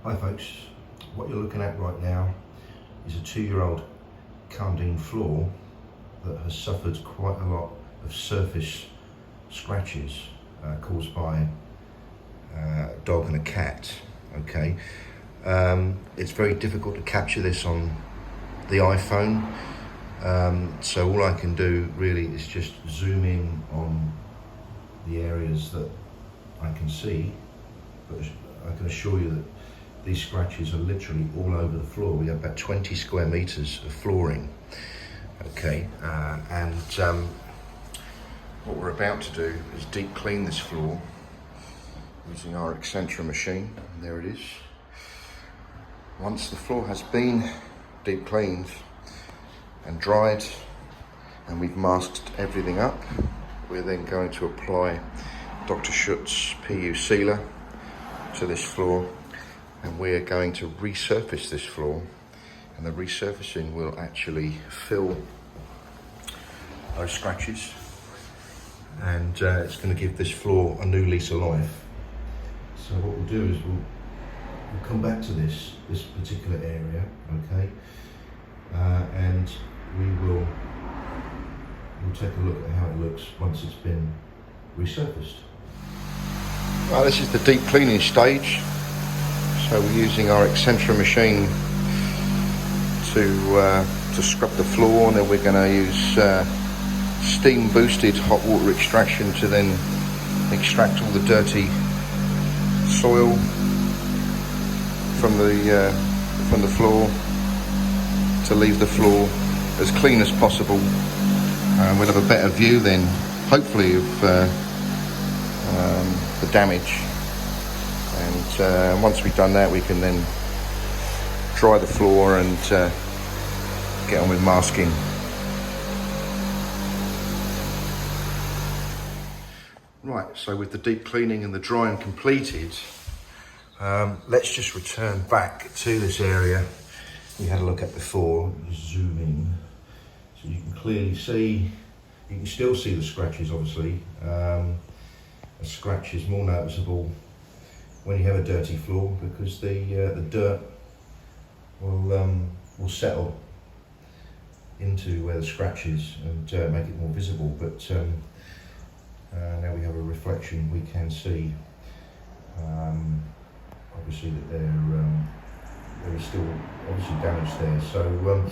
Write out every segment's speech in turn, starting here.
Hi folks, what you're looking at right now is a 2-year-old Karndean floor that has suffered quite a lot of surface scratches caused by a dog and a cat. Okay, it's very difficult to capture this on the iPhone, so all I can do really is just zoom in on the areas that I can see, but I can assure you that these scratches are literally all over the floor. We have about 20 square meters of flooring. Okay, and what we're about to do is deep clean this floor using our Eccentra machine. And there it is. Once the floor has been deep cleaned and dried and we've masked everything up, we're then going to apply Dr. Schutz's PU sealer to this floor, and we're going to resurface this floor, and the resurfacing will actually fill those scratches, and it's going to give this floor a new lease of life. So what we'll do is we'll come back to this particular area, okay, and we'll take a look at how it looks once it's been resurfaced. Well, this is the deep cleaning stage. So we're using our Eccentra machine to scrub the floor, and then we're going to use steam boosted hot water extraction to then extract all the dirty soil from the floor, to leave the floor as clean as possible. We'll have a better view then, hopefully, of the damage. And once we've done that, we can then dry the floor and get on with masking. Right, so with the deep cleaning and the drying completed, let's just return back to this area we had a look at before. Zoom in so you can clearly see, you can still see the scratches obviously. A scratch is more noticeable when you have a dirty floor, because the dirt will settle into where the scratch is and make it more visible. But now we have a reflection, we can see obviously that there is still obviously damage there. So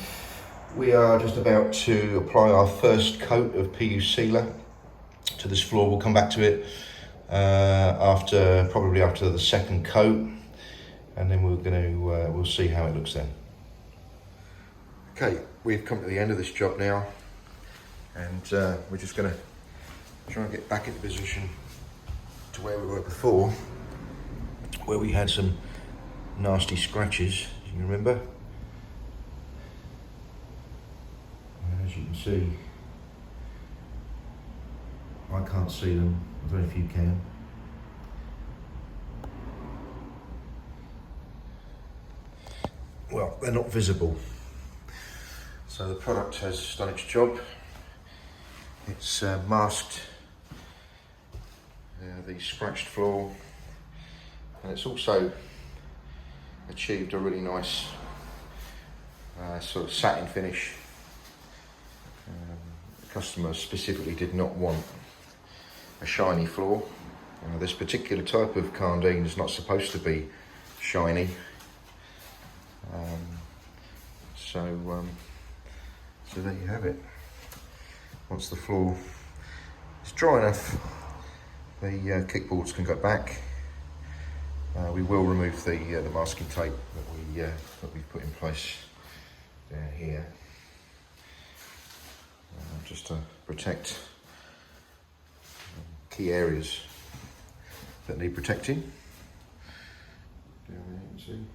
we are just about to apply our first coat of PU sealer to this floor. We'll come back to it probably after the second coat, and then we'll see how it looks then. Okay, we've come to the end of this job now, and we're just going to try and get back into position to where we were before, where we had some nasty scratches, you remember. And as you can see, I can't see them, I don't know if you can. Well, they're not visible. So the product has done its job. It's masked the scratched floor, and it's also achieved a really nice sort of satin finish. The customer specifically did not want a shiny floor. This particular type of Karndean is not supposed to be shiny. So there you have it. Once the floor is dry enough, the kickboards can go back. We will remove the masking tape that we've put in place down here, just to protect key areas that need protecting. Down there you can see.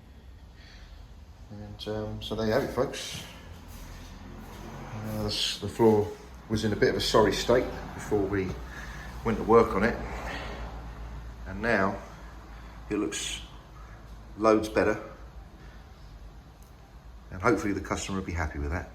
And so there you have it, folks. The floor was in a bit of a sorry state before we went to work on it, and now it looks loads better, and hopefully the customer will be happy with that.